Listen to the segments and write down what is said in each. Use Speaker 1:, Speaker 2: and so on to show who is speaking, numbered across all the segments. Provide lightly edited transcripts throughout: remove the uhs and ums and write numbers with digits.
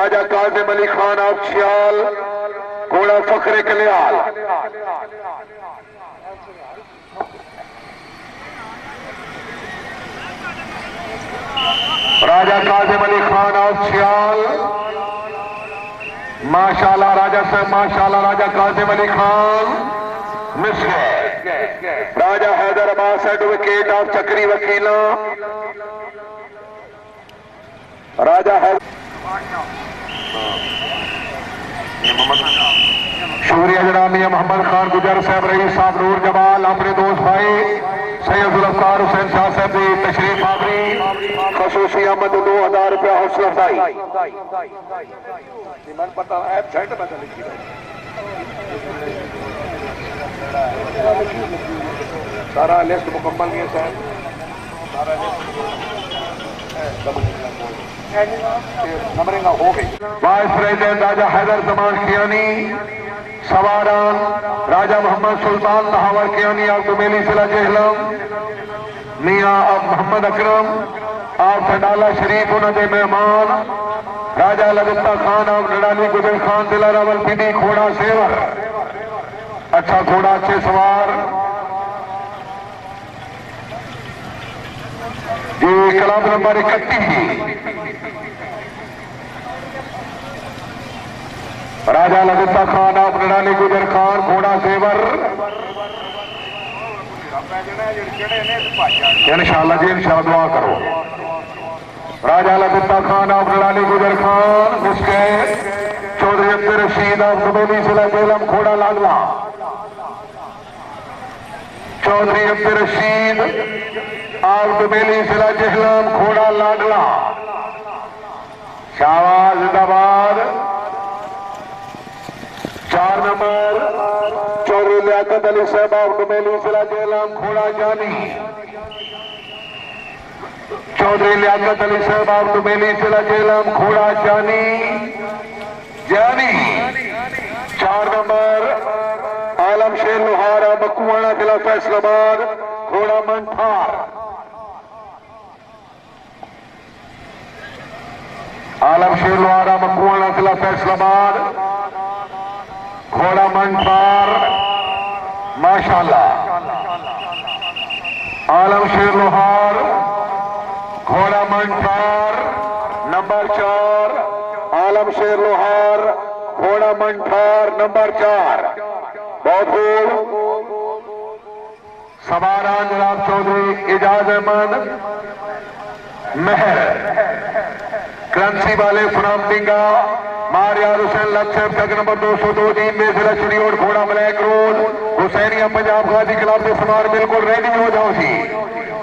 Speaker 1: राजा Kazim Ali Khan of Chhiyal, घोड़ा फखरे कल्याल। राजा Kazim Ali Khan of Chhiyal, माशाल्लाह राजा साहब, माशाल्लाह राजा काजिम अली खान मिस गए। राजा हैदर अब्बास एडवोकेट ऑफ चक्री वकीला, राजा हैदर शुक्रिया जनाब मियां मोहम्मद खान गुजर साहब, रईस साहब, नूर जमाल, अपने दोस्त भाई सैयद अफ्तार हुसैन शाह साहब की तशरीफ आवरी, खसूसी अहमद 2000 रुपया हौसला अफजाई। सारा लिस्ट मुकम्मल नहीं है साहब, सारा नंबरिंग हो गई। वाइस प्रेसिडेंट राजा हैदर जमान कियानी, सवारान राजा मोहम्मद सुल्तान नहावर कियानी आप दुमेली जिला जहलम, मियाँ अब मोहम्मद अकरम आप फंडाला शरीफ उन्होंने मेहमान, राजा लबिता खान अब नडाली गुजर खान जिला रावलपिंडी, घोड़ा सेवर, अच्छा घोड़ा अच्छे सवार जी, क्लब नंबर 31 राजा लबिता खान आप नडाली गुजर खान, घोड़ा सेवर, इंशाअल्लाह जी इंशाअल्लाह दुआ करो। राजा लबिता खान आप नडाली गुजर खान मुस्के, चौधरी अब्दुल रशीद आप दुबेली जिला जेलम, घोड़ा लाडला, चौधरी अब्दुल रशीद आप दुबेली जिला जहलम, घोड़ा लाडला, शाहबाज जिंदाबाद। 4 नंबर चौधरी लियाकत अली साहब आप दुबेली जिला जहलम, घोड़ा जानी, चौधरी लियाकत अली साहब आप दुबेली जिला जहलम, घोड़ा जानी जानी। 4 नंबर आलम शेर लोहारा मकुआना जिला फैसलाबाद, घोड़ा मंठार, आलम शेर लोहारा मकुआना जिला फैसलाबाद, घोड़ा मंठार, माशाल्लाह। आलम शेर लोहार, घोड़ा मंठार, नंबर 4 आलम शेर लोहार, घोड़ा मंठार, नंबर 4 बहुत सवारान जनाब चौधरी एजाज अहमद मेहर, करंसी वाले फुराम दिंगा, मारियार हुसैन लक्ष्य टग नंबर 202 जी में जिला चिड़ियोड़, घोड़ा ब्लैक रोड, हुसैनिया पंजाब गाजी क्लब के सवार बिल्कुल रेडी हो जाओ जी।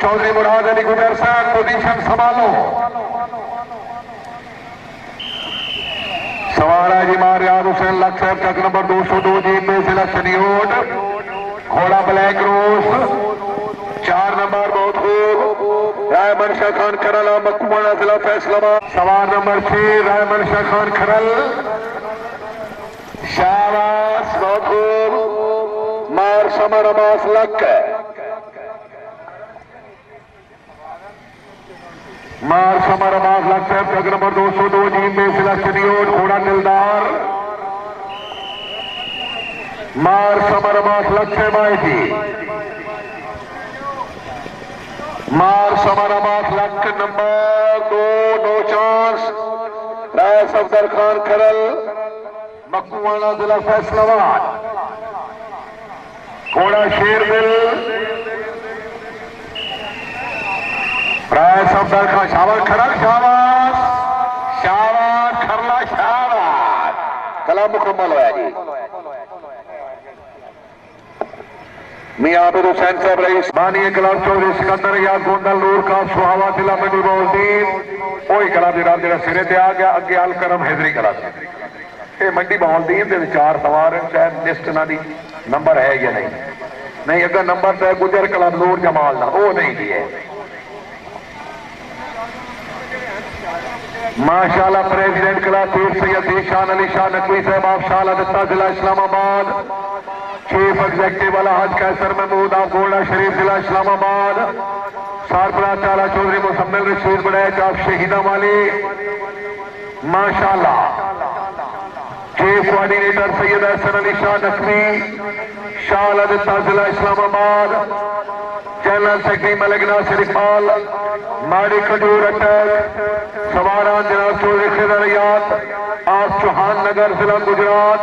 Speaker 1: चौधरी मुराद अली गुजर साहब पोजीशन संभालो, सवारा जी मारियार हुसैन लक्ष्य टग नंबर 202 जी में जिला चिड़ियोड़, घोड़ा ब्लैक रोज। 4 नंबर बहुत खूब राय मनशा खान खरल मकुआना जिला फैसलाबाद, सवार नंबर 6 राय मनशा खान खरल, शाबाश बहुत खूब, मार समर अब्बास लक, मार समर अब्बास लक साहब टग नंबर 202 जी में जिला चिड़ियोड़, घोड़ा दिलदार, मार समर अब्बास लक्ष्य बाई जी, मार Samar Abbas luck number 2 no chance Rai Safdar Khan Kharal Makuana जिला फैसलाबाद, घोड़ा शेर दिल, राय सफदर खान, शाबाश खरल, शाबाश शाबाश खरला, शाबाश कला मुकम्मल हुआ जी। मियां आबिद हुसैन साहब रईस बानी क्लब, चौधरी सिकंदर या गोंदल नूर का सुहावा जिला मंडी बहाउद्दीन, वही क्लब जनाब जो सिरे ते आ गया, अगे अल करम हैदरी क्लब, ये मंडी बहाउद्दीन के 4 सवार शायद लिस्ट ना दी नंबर है या नहीं, नहीं अगर नंबर तो है गुजर क्लब नूर जमाल ना, वो नहीं दी है। माशाल्लाह प्रेसिडेंट क्लब पीर सैयद जीशान अली शाह नकवी साहब आप शाला दत्ता जिला इस्लामाबाद, चीफ एग्जीक्यूटिव वाला हज कैसर महमूद आप गोल्डा शरीफ जिला इस्लामाबाद, सारपरा चाला चौधरी मुसम्मिल रशीद बड़ैच आप शहीदा वाली, माशाल्लाह। चीफ कोऑर्डिनेटर सैयद हसन अली शाह नकवी, शाह अदिता जिला इस्लामाबाद, जनरल सेक्रेटरी मलिक नासिर इकबाल, माड़ी खजूर अटैक, सवारान जनाब चौधरी खिदरियात, आज चौहान नगर जिला गुजरात,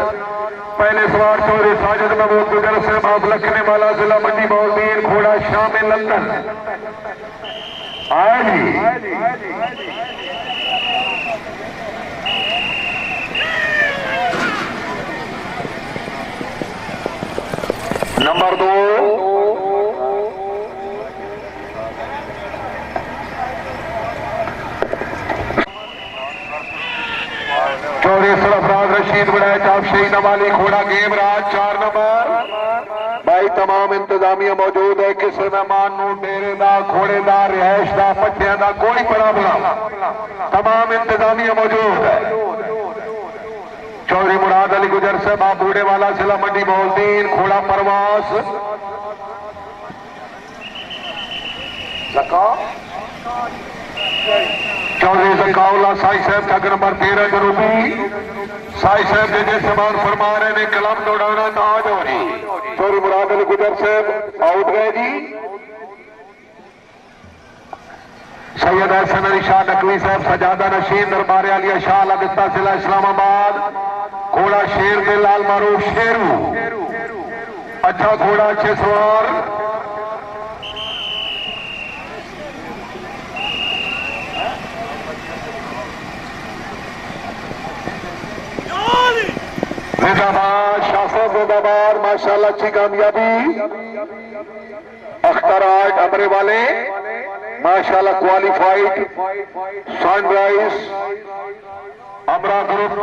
Speaker 1: पहले सवार चौधरी साजिद महमूद गुजर से बाप लखने वाला जिला मंडी मौलवीन, घोड़ा शामिल लंदन आए जी। नंबर 2 चौधरी सरफराज रशीद बड़ा चाप शहीद वाली घोड़ा गेम राज 4 नंबर। भाई तमाम इंतजामिया मौजूद है, किसी मेहमान नू डेरे दा घोड़े दा रिहायश दा पट्टियां दा कोई बड़ा बुरा, तमाम इंतजामिया मौजूद है। चौधरी मुराद अली गुजर साहब बूढ़े वाला जिला मंडी मौलवीन, घोड़ा परवास चौधरी जकाउल्ला साई साहब का नंबर 13 जनूबी साई साहब के जैसे मान फरमा रहे ने कलम दौड़ाना ताज हो रही। चौधरी मुराद अली गुजर साहब आउट गए जी। सैयद हसन अली शाह नकवी साहब सजादा नशीन दरबार आलिया शाह अदिता जिला इस्लामाबाद, घोड़ा शेर दे लाल मारूफ शेरू, अच्छा घोड़ा अच्छे सवार। जिंदाबाद शासन जिंदाबाद, माशाल्लाह अच्छी कामयाबी। अख्तर आर्ट अमरे वाले माशाल्लाह क्वालिफाइड, सनराइज अमरा ग्रुप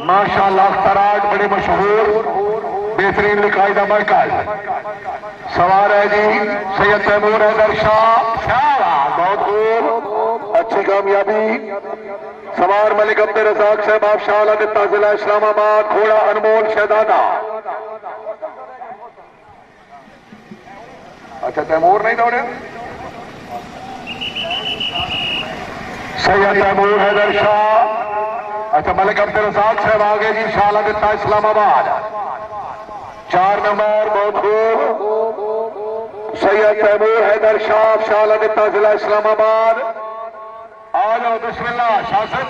Speaker 1: माशाल्लाह अख्तर आर्ट बड़े मशहूर बेहतरीन लिखाईदा मरकज सवार है जी। सैयद तैमूर हैदर शाह बहुत खूब अच्छी कामयाबी। सवार मलिक अब्दुल रजाक साहब आप शाह अदिता जिला इस्लामाबाद, घोड़ा अनमोल शहजादा। अच्छा तैमूर नहीं दौड़े, सैयद तैमूर हैदर शाह, अच्छा मलिक अब्दुल रजाक साहब आगे जी शाह अदिता इस्लामाबाद 4 नंबर बहुत खूब। सैयद तैमूर हैदर शाह अदिता जिला इस्लामाबाद आ जाओ बिस्मिल्लाह। शासन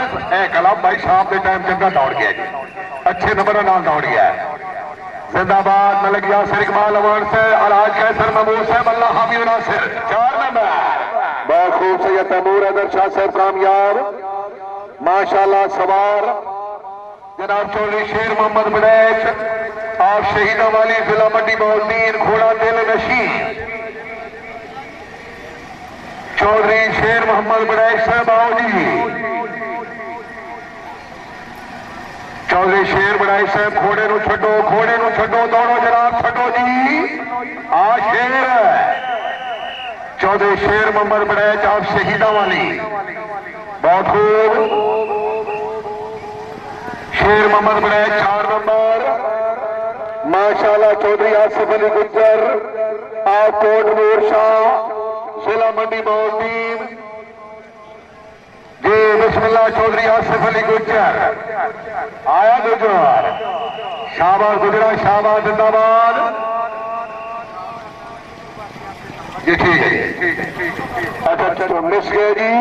Speaker 1: कलाम भाई शाम के टाइम चंगा दौड़ गया जी, अच्छे नंबर नाल दौड़ गया है। जिंदाबाद मलिक यासिर इकबाल अवान से अलहाज कैसर महमूद साहब अल्लाह हामी नासिर 4 नंबर बहुत खूब। सैयद तैमूर हैदर शाह साहब कामयाब माशाल्लाह। सवार जनाब चौधरी शेर मोहम्मद बड़ैच आप शहीदा वाली जिला मंडी मौलवीन, घोड़ा दिल नशीन। चौधरी शेर मोहम्मद बड़ैच साहब आओ जी। चौधरी शेर बड़ैच साहब घोड़े नु छो दौड़ो जनाब छो जी। आ शेर चौधरी शेर मोहम्मद बड़ैच आप शहीदा वाली बहुत खूब। शेर मोहम्मद बड़ैच 4 नंबर माशाल्लाह। चौधरी आसिफ अली गुज्जर आप कोटनूर शाह जिला मंडी मौलवीन जी बिस्मिल्लाह। चौधरी आसिफ अली गुज्जर आया गुजर, शाहबाद गुजरा, शाहबाद जिंदाबाद जी। ठीक है अच्छा मिस गए जी।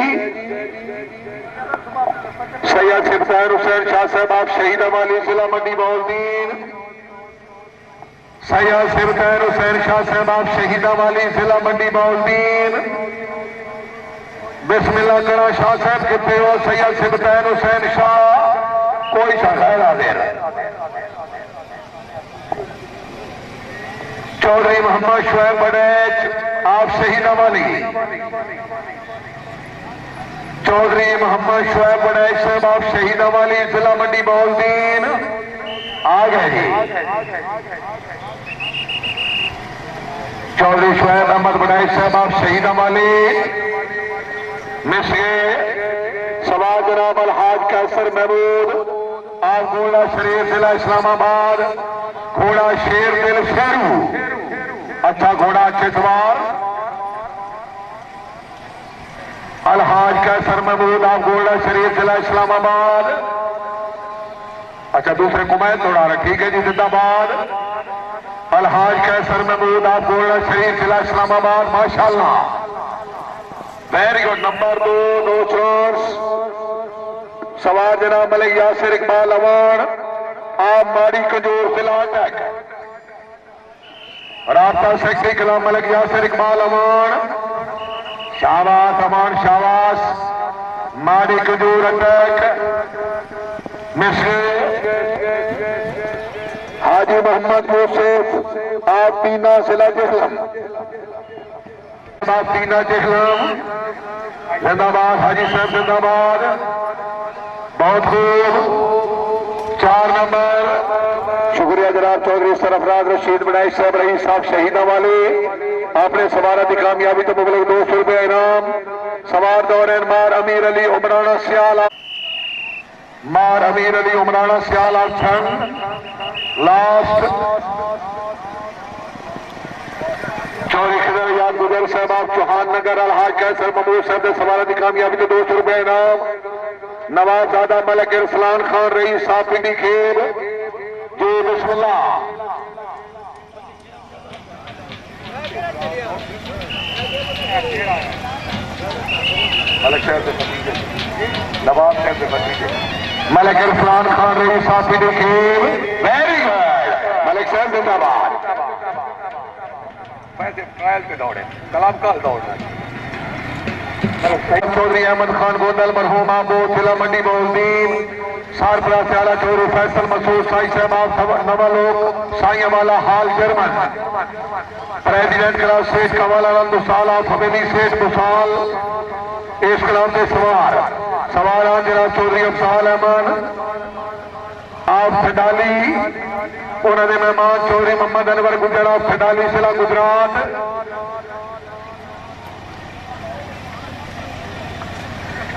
Speaker 1: सैयद सिमतान हुसैन शाह साहब आप शहीद वाली जिला मंडी मौलवीन, सैयद सिमतान हुसैन शाह साहब आप शहीदा वाली जिला मंडी मौलवीन। बिस्मिल्लाह करा शाह साहब कितने हो। सैयद सिमतान हुसैन शाह कोई सा गैर हाजिर। चौधरी मोहम्मद शुएब बड़ैच आप शहीदा वाली, चौधरी मोहम्मद शुएब बड़ैच साहब आप शहीदा वाली जिला मंडी मौलवीन आ गए जी। चौधरी शुएब अहमद बड़ैच साहब आप शहीदा वाली मिस गए। सवार जनाब अलहाज कैसर महमूद आप घोड़ा शरीफ जिला इस्लामाबाद, घोड़ा शेर दिल शेरू, अच्छा घोड़ा अच्छे सवार अलहाज कैसर महमूद आप गोल्डा शरीफ जिला इस्लामाबाद। अच्छा दूसरे कुमैत दौड़ा रहे, ठीक है जी, जिंदाबाद। अलहाज कैसर महमूद आप गोल्डा शरीफ जिला इस्लामाबाद, माशाल्लाह, वेरी गुड। नंबर 2 नो चोर्स सवार जनाब मलिक यासिर इकबाल अवान आप माड़ी कजूर फिलाटक। राबता सेक्रेटरी कलाम मलिक यासिर इकबाल अवान, शाबाश अमान शाबाश। माड़ी कजूर अटैक मिस्र हाजी मोहम्मद यूसुफ आप तीना जिला जहलम, तीना जहलम जिंदाबाद। हाजी साहब जिंदाबाद, बहुत खूब। 4 नंबर शुक्रिया जनाब चौधरी सरफराज रशीद बनाई साहब रही साहब शहीदा वाले आपने सवार की कामयाबी तो मुबलक 200 रुपया इनाम। सवार दौरान मार अमीर अली उमराना सियाल, मार अमीर अली उमराना सियाल लास्ट। चौधरी खिदर याद गुजर साहब आप चौहान नगर अलहाज कैसर महमूद साहब ने सवार की कामयाबी तो 200 रुपया इनाम। नवाजादा मलिक इरसलान खान रही साहब पिंडी खेल जी बिस्मिल्लाह। मलिक शहर से नवाब शहर से मलिक इरफान खान रही साहब पिंडी खेल, वेरी गुड। मलिक शहर जिंदाबाद। पैसे ट्रायल पे दौड़े, कलाम कल दौड़ना। चौधरी अहमद खान गोदल मरहूम आबो जिला मंडी मोहद्दीन सारपरा स्याला चौधरी फैसल मसूद साई साहब नवालोक साइया वाला हाल जर्मन प्रेसिडेंट क्लास सेठ कवाला नंदुसाल आप हवेली सेठ दुसाल इस कलाम के सवार सवार जनाब चौधरी अफसाल अहमद आप फिडाली उन्होंने मेहमान चौधरी मोहम्मद अनवर गुजर आप फिडाली जिला गुजरात।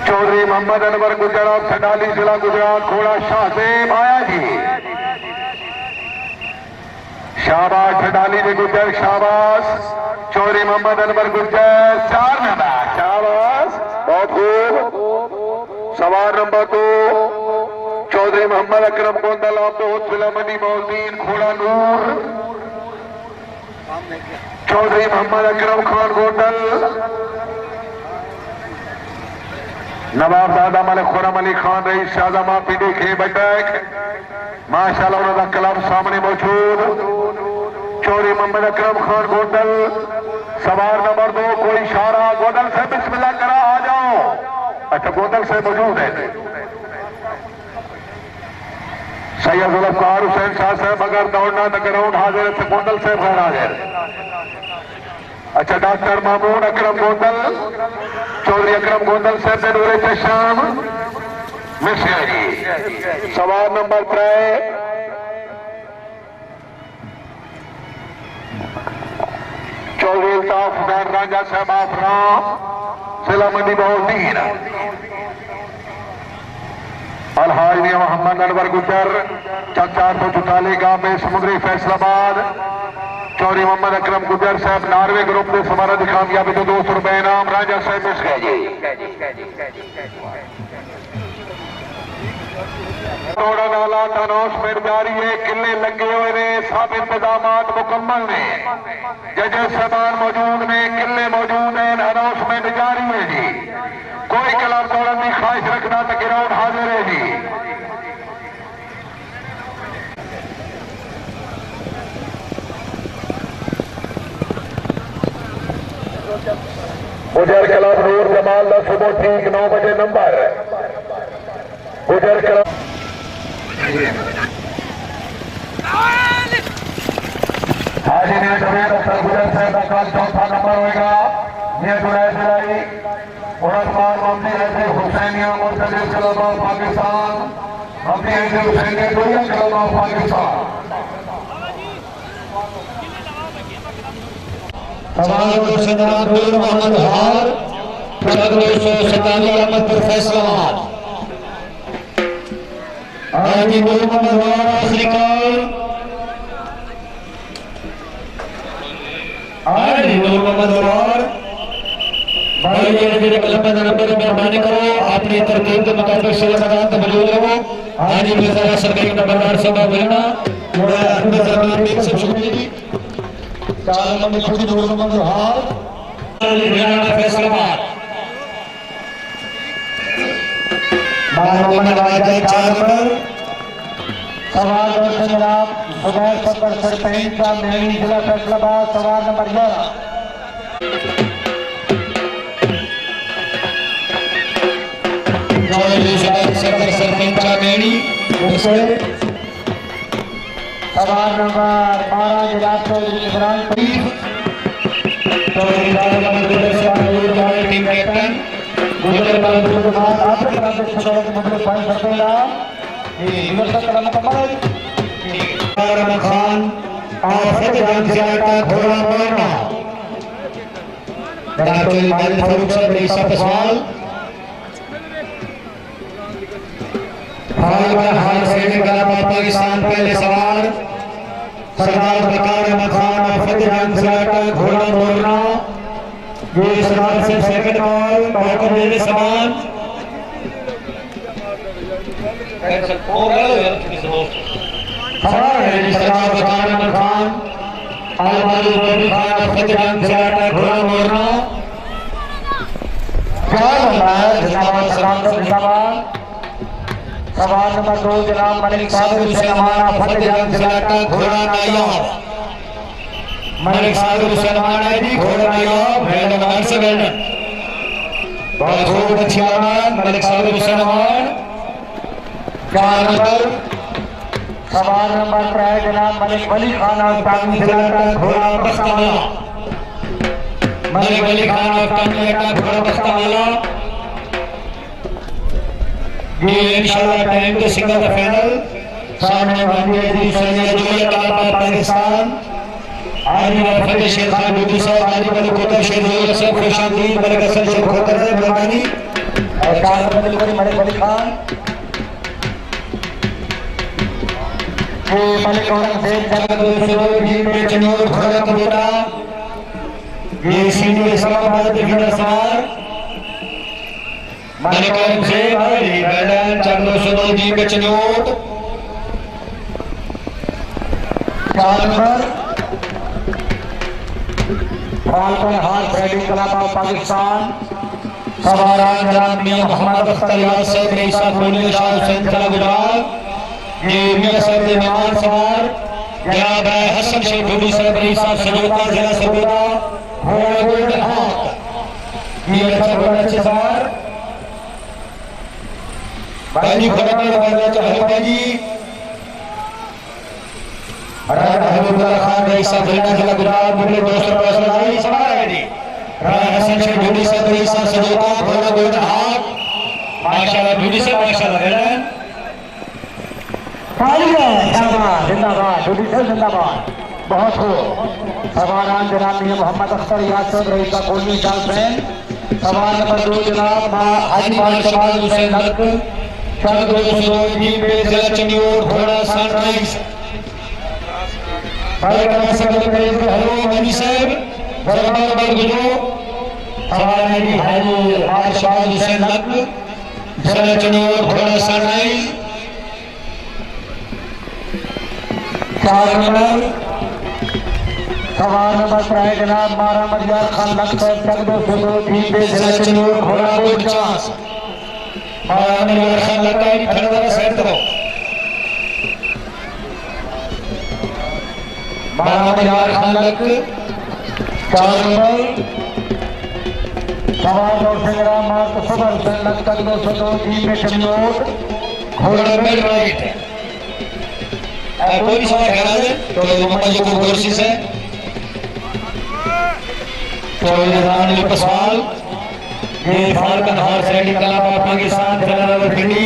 Speaker 1: चौधरी मोहम्मद अनवर गुजर आप फिडाली जिला गुजरात। घोड़ा शाहजेब आया जी, शाबाश फिडाली जी गुजर शाबाश। चौधरी मोहम्मद अनवर गुजर 4 नंबर शाबाश, बहुत खूब। सवार नंबर 2 चौधरी मोहम्मद अकरम गोंदल आप जिला मंडी मोहद्दीन घोड़ा नूर। चौधरी मोहम्मद अकरम खान गोंदल नवाब दादा मलिक खुरम अली खान रईस शाहजमा पीडी खे बैठक माशाल्लाह उन्होंने क्लब सामने मौजूद। चौधरी मोहम्मद अकरम खान गोंदल सवार नंबर 2 कोई इशारा गोंदल से बिस्मिल्लाह करा आ जाओ। अच्छा गोंदल से मौजूद है सैयद जुल्फकार हुसैन शाह साहब अगर दौड़ना तो ग्राउंड हाजिर है, गोंदल से गैर हाजिर। अच्छा डॉक्टर मामून अकरम गोंदल चौधरी अकरम गोंदल साहब से नूरे चशाम मिश्रा जी। सवार नंबर 3 चौधरी अल्ताफ हुसैन राजा साहब आफरा जिला मंडी मोहद्दीन। अलहाज मियां मोहम्मद अनवर गुजर चक 444 गांव में समुद्री फैसलाबाद। चौधरी मोहम्मद अकरम गुजर साहब नार्वे ग्रुप में समारा की कामयाबी तो 200 रुपए इनाम। राजा साहब मिश्रा जी थोड़ा नाला अनाउंसमेंट जारी है, किले लगे हुए ने, सब इंतजाम मुकम्मल ने, जजेस साहबान मौजूद ने, किले मौजूद हैं, अनाउंसमेंट जारी है जी। कोई क्लब दौड़न की ख्वाहिश रखना तो ग्राउंड हाजिर है जी। गुजर क्लब नूर जमाल का सुबह ठीक 9 बजे नंबर गुजर क्लब हाजी ने गुजर साहब का कल 4था नंबर होगा। ये जुलाई जुलाई उड़नमान ममदी ऐसे हुसैनिया मुर्तजिब क्लब ऑफ पाकिस्तान ममदी ऐसे हुसैनिया दुनिया क्लब ऑफ पाकिस्तान।
Speaker 2: नूर मोहम्मद हार फैसलाबाद हाजी नूर मोहम्मद हार अफ्रीकान हाजी नूर मोहम्मद हार भाई मेरे कलम नंबर मेहरबानी करो अपनी तरतीब के मुताबिक शेर मैदान में मौजूद रहो। हाजी मिर्जा सरकारी नंबरदार सभा बेलना मोड़ा अहमद जमान बेग से शुक्रिया जी। 4 नंबर में खुद दूर नंबर जोहार हरियाणा फैसलाबाद मानव राजा 4 नंबर सवाल और जनाब जुबैर सफर सरपंच का मेहनी जिला फैसलाबाद सवाल नंबर 11 सरपंच का मेहनी उससे सवाल नंबर 12 जिला चौधरी इमरान टीम कैप्टन गुजर के बाद आपके तरफ से मुझे पॉइंट करतेगा खान घोड़ा मोड़ना सवाल पाकिस्तान पहले सवाल सरदार बकार अहमद खान घोड़ा मोड़ना ये सरदार से सेकंड बॉल मेरे सवाल सरदार बकार अहमद खान घोड़ा मोड़ना सवाल नंबर 2 जनाब मलिक साबिर हुसैन अमाना घोड़ा नायाब मलिक साबिर हुसैन अमाना जी घोड़ा नायाब वेल्डन से वेल्डन बहुत अच्छी आवाज मलिक साबिर हुसैन अमान 4 नंबर सवाल नंबर 3 जनाब मलिक वली खान घोड़ा बस्तावाला मलिक वली खान घोड़ा बस्तावाला ये इंशाल्लाह टाइम के सिंगल फाइनल सामने पाकिस्तान आदि फतेह शेर खान डूबी साहब आदि मलिक कोतब शेर जोर से खुशामदीद मलिक हसन शेर खोकर से मेहरबानी और 4 नंबर मलिक वली खान ये मलिक औरंगजेब जगत में चनोर घोड़ा कबूता ये सीनियर इस्लामाबाद के फिर सवार मलिक औरंगजेब भाई बैलन 402 जी के चनोट 4 नंबर फाल्कन हार ट्रेडिंग क्लब ऑफ पाकिस्तान सवारान जनाब मियां मोहम्मद अख्तर यासर रईसा कोली शाह हुसैन कला गुजरात ये मियां साहब के मेहमान सवार जनाब हसन शेख डूबी साहब रईसा सजोता जिला सबूता घोड़ा गोल्डन हाथ ये अच्छे सवार भाई घोड़ा में चाहे जी राजा हबीबुल्लाह खान रईसा जिला गुजरात मुझे 200 पैसे लाई सवार है जी राजा हसन शेख डूबी साहब रईसा सजोता घोड़ा गोल्डन हाथ माशाल्लाह डूबी से माशाल्लाह है जिंदाबाद जिंदाबाद बहुत हो सवारान जनाब मियां मोहम्मद अख्तर यासर रईसा कोली शाह हुसैन सवाल नंबर 2 जनाब हाजी माशाल्लाह हुसैन हक 402 जी में जिला चनियोर घोड़ा सनराइज भाई का सब हेलो मनी साहब दरबार बलगुजो सवाल है जी हाजी माशाल्लाह हुसैन हक जिला चनियोर घोड़ा सनराइज 4 नंबर सवाल नंबर 3 जनाब मारा मरियार खान लखपत 402 जी में जिला चनियोर घोड़ा बोर्ड 50 मारा मरियार खान लखपत खड़वा सेट करो मारा मरियार खान लखपत 4 नंबर सवाल और संग्राम मार्क सबर हुसैन लखपत 202 जी में चनियोर घोड़ा बेड राइट कोई सवाल करा दे तो मोहम्मद जो कोशिश है तो निजाम ने सवाल ये फाल्कन हार सैनिक क्लब ऑफ पाकिस्तान जलालाबाद खिंडी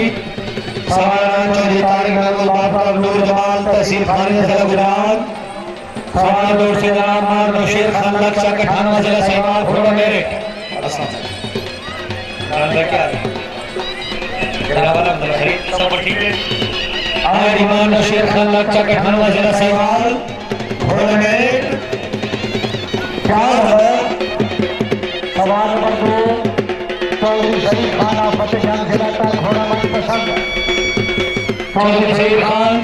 Speaker 2: सवाल चौधरी तारिक महमूद बाबा नूर जमाल तहसील खान जिला गुजरात सवाल और से जनाब मार शेर खान लक्ष्य 98 जिला सहवाल घोड़ा मेरिट सब ठीक है आज इमाम शेर खान लक्ष्य 98 जिला सहवाल घोड़ा मेरिट 4 नंबर सवाल नंबर 2 चौधरी शहीद खान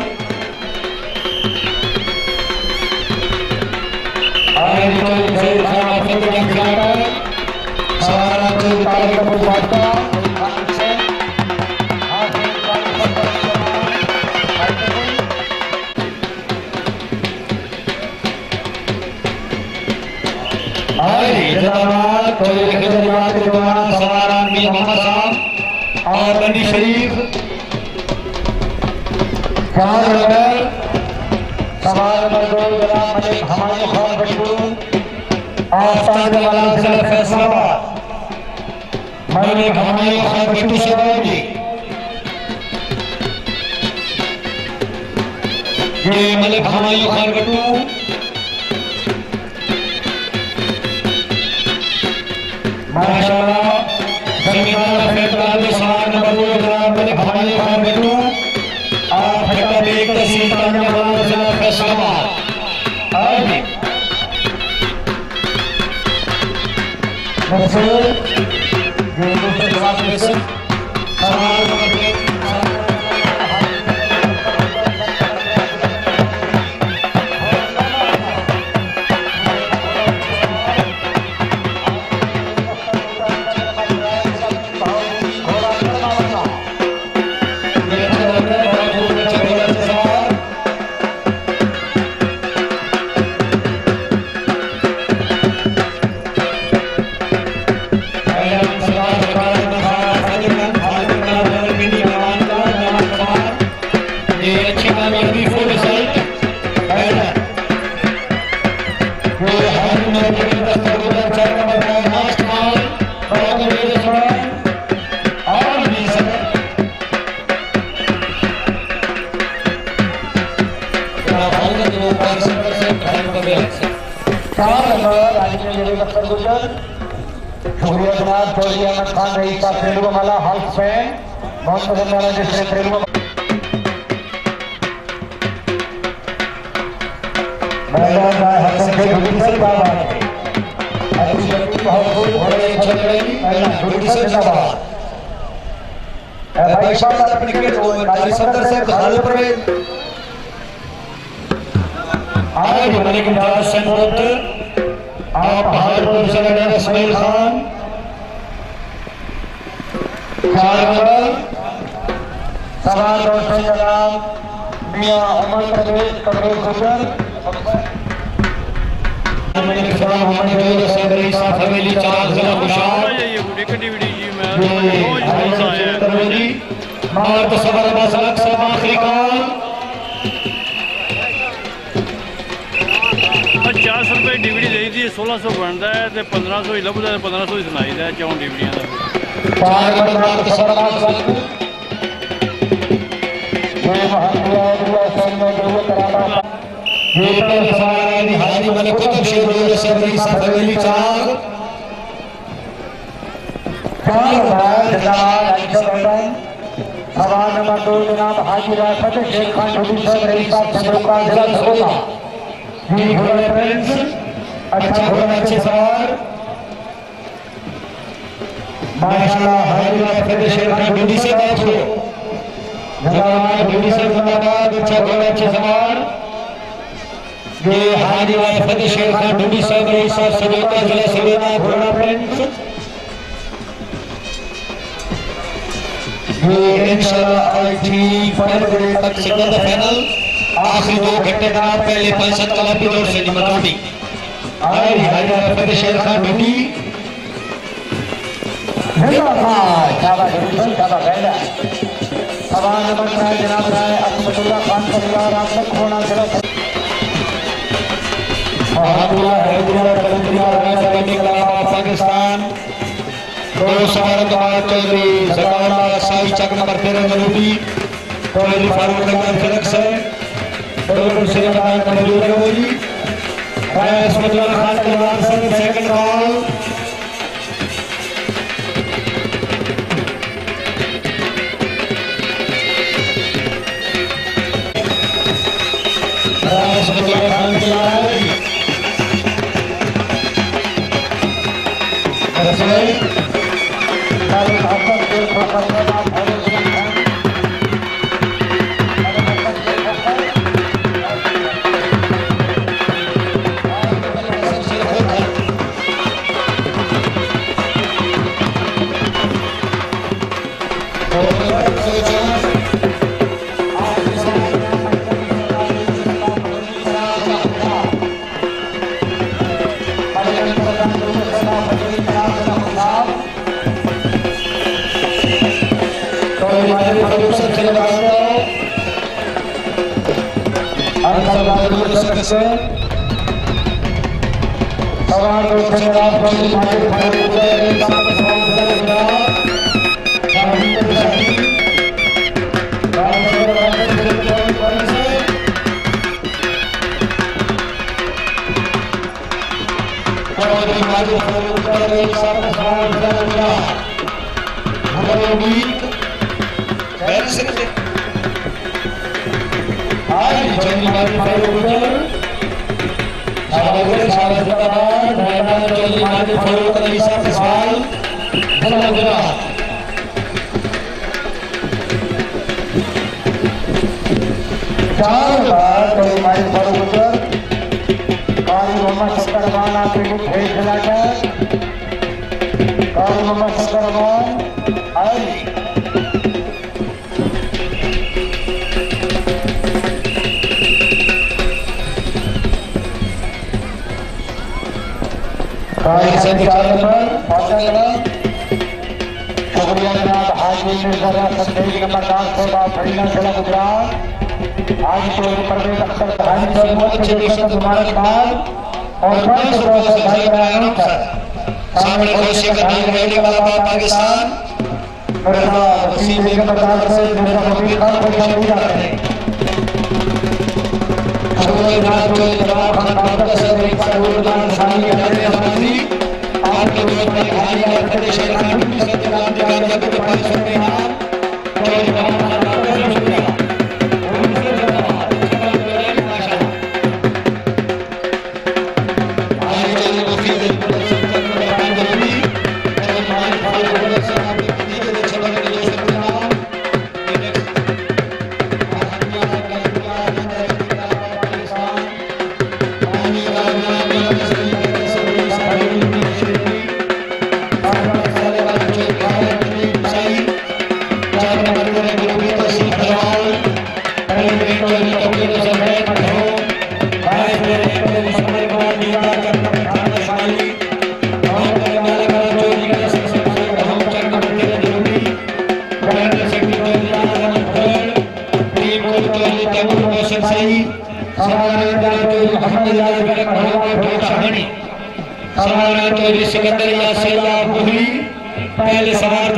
Speaker 2: चौधरी शहीद खान फतेह जंग खिलाकर सवारा चौधरी तारिक कपूर भाजपा के दौरान सवारा मियां मोहम्मद साहब और बंदी शरीफ 4 नंबर सवाल नंबर 2 जनाब मलिक हमायूं खान बट्टू और ताजवाला जिला फैसलाबाद मलिक हमायूं खान बट्टू सवारी ये मलिक हमायूं खान बट्टू माशाअल्लाह जमींदार फैसला के सवाल नंबर 2 जनाब मलिक हमायूं खान बट्टू और फटा बेग तहसील ताजवाला जिला फैसलाबाद आगे ये दूसरे जवाब में से सवाल नंबर 1 शुक्रिया जनाब चौधरी अहमद खान रईस साहब त्रिलुमाला हाउस फैन बहुत पसंद आ रहा है जिसने त्रिलुमा मैदान राय हसन के गुडिसर बाबा ऐसी व्यक्ति बहुत खूब हो रहे हैं चल रही मैदान गुडिसर जिंदाबाद भाई साहब अपने क्रिकेट को काली सदर से खाल पर आगे बढ़ने के बाद संबोधित आप बहादुर से लड़े इस्माइल खान 4 नंबर सवाल दोस्तों जनाब मियां उमर कबीर गुजर मोहम्मद जलील सैदरी साहब हवेली 4 जिला खुशाल मार्ग सबर मसलक से आखिरी कॉल
Speaker 3: 400 रुपए डीवीडी दी थी 1600 बनता है तो 1500 ही लभदा 1500 ही सुनाई दा 4 डीवीडियां दा
Speaker 2: 4 नंबर सबर मसलक ये महंदिया दुआ सामने दुआ कराना ये पर सवाल है हाजी मलिक कुतुब शेख सैदरी साहब हवेली 4 सवाल नंबर 2 जनाब हाजी राफत शेख खान ढूंढी साहब रईस साहब चंद्रका जिला सकोला जी घोड़ा फ्रेंड्स अच्छा घोड़ा अच्छे सवाल माशाल्लाह हाजी राफत शेख खान ढूंढी से बात हो जनाब ढूंढी से जिंदाबाद अच्छा घोड़ा अच्छे सवाल ये हाजी राफत शेख खान ढूंढी साहब रईस साहब चंद्रका जिला सकोला घोड़ा फ्रेंड्स ये इंशाल्लाह आईटी फाइनल तक सेकंड फाइनल आखिरी 2 घंटे का पहले 5-7 कलर की दौड़ से निमटोटी आए हरियाणा प्रदेश शेर खान ढूंढी शाबाश शाबाश बेटा सवाल नंबर 4 जनाब राय अहमदुल्ला खान परिवार आपका खोना जिला पाकिस्तान चौधरी जकाउल्लाह साई चक नंबर 13 जनूबी चौधरी फारूक नगर फिरक से डॉक्टर श्रीमान मौजूद है वो जी इसमतुल्लाह खान परिवार से सेकंड बॉल इसमतुल्लाह खान परिवार सदस्य सवार को जनाब प्रदीप मालिक फारूक के साथ सवाल करेगा राजेंद्र साथी पहले सवार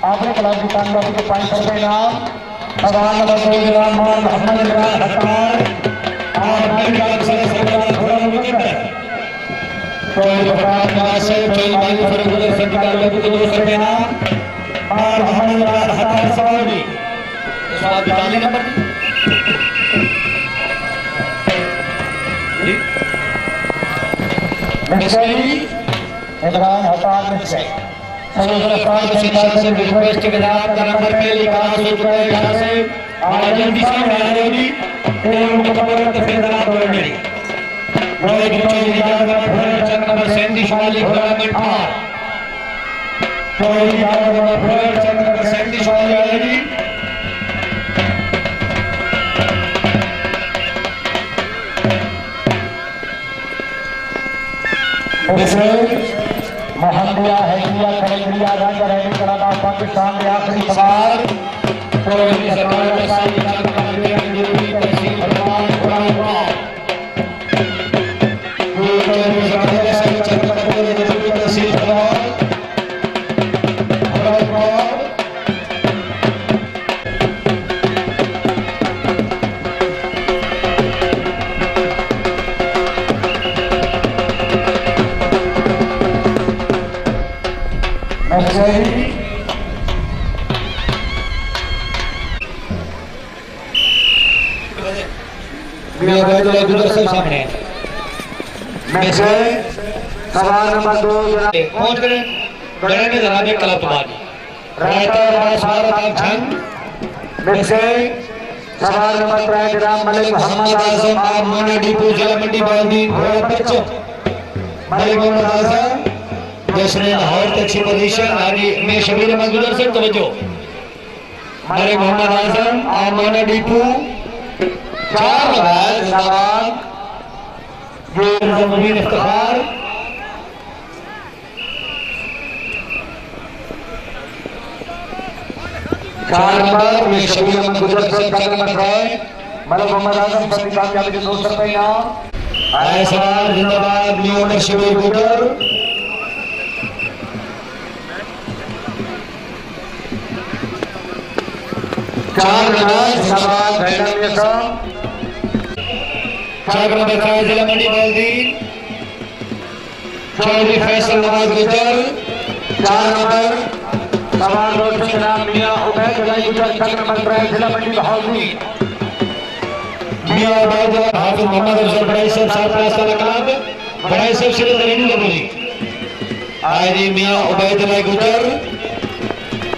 Speaker 2: आपने क्लब की कामयाबी के 500 रुपए इनाम सवाल नंबर 2 जनाब मोहम्मद इमरान हत्तार और नाइट क्लब से सरकार घोड़ा मुकद्दर कोई बराबर निवास से कोई भाई फरगुल से निकाल के 200 रुपए इनाम और मोहम्मद इमरान हत्तार सवाल भी सवाल डालने number mystery Imran Hattar mystery request के बाद नंबर पे लिखा यहाँ से और जल्दी से होगी नंबर 37 वाली घोड़ा नंबर 37 वाली आएगी मोहम्मदिया हैदरिया खड़गड़िया राजा रैनी कराना पाकिस्तान में आखिरी सवाल सामने सवाल नंबर 2 पहुंच गए गणने जनाबे कलतबाजी रायता भारत जंग में से सवाल नंबर 3 जनाब मलिक मोहम्मद आजम और मोना डीपू जिला मंडी बांदी घोड़ा बच्चो मलिक मोहम्मद आजम दूसरे लाहौर तक की पोजीशन आगे में शबीर मजदूर से तवज्जो मलिक मोहम्मद आजम और मोना डीपू 4 नंबर जिंदाबाद ये जमहूरियत इफ्तिखार 4 नंबर में शबीर अहमद गुजर से 4 नंबर है मलक मोहम्मद आजम पर कामयाबी के 200 रुपए इनाम आए सवाल जिंदाबाद न्यू शबीर गुजर 4 नंबर जिंदाबाद बैठक में सब 4 नंबर का जिला मंडी बल्दी चौधरी फैसल नवाज गुजर 4 नंबर सवाल रोड से नाम मियां उबैद अली गुजर 4 नंबर पर जिला मंडी बहादुरी मियां उबैद हाफिज मोहम्मद अफजल बड़ाई साहब सरप्राइज का क्लब बड़ाई साहब श्री तरीन बोली आए मियां उबैद अली गुजर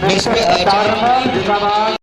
Speaker 2: 4 नंबर जिंदाबाद